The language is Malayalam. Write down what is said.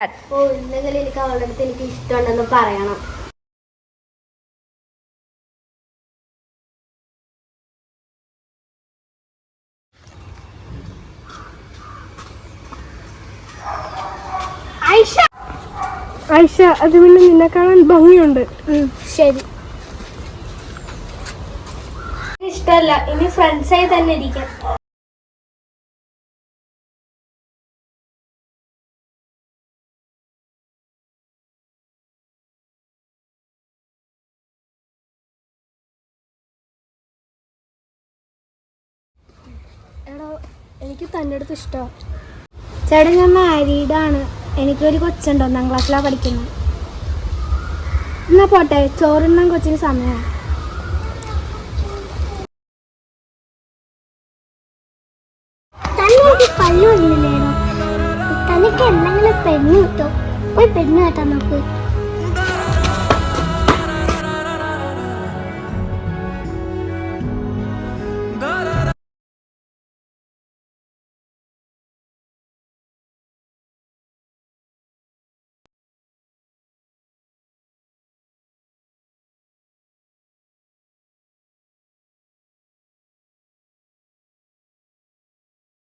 ഇന്നെങ്കിലും എനിക്ക് അവളുടെ അടുത്ത് എനിക്ക് ഇഷ്ടമുണ്ടെന്ന് പറയണം. ഐഷ, അത് പിന്നെ നിന്നെ കാണാൻ ഭംഗിയുണ്ട്. ശരി, ഇഷ്ടമല്ല, ഇനി ഫ്രണ്ട്സായി തന്നെ ഇരിക്കാം. എടാ, എനിക്ക് തന്നെ അടുത്ത് ഇഷ്ടമാണ്. ചേട്ടാ, ഞാൻ മാരീഡാണ്. എനിക്കൊരു കൊച്ചുണ്ട്, 1ാം ക്ലാസ്സിലാണ് പഠിക്കുന്നത്. എന്നാ പോട്ടെ, ചോറുണ്ണാൻ കൊച്ചിന് സമയമാണ്. തനിക്ക് എന്തെങ്കിലും പെണ്ണ് കിട്ടോ? പോയി പെണ്ണ് കേട്ടാ നോക്ക്.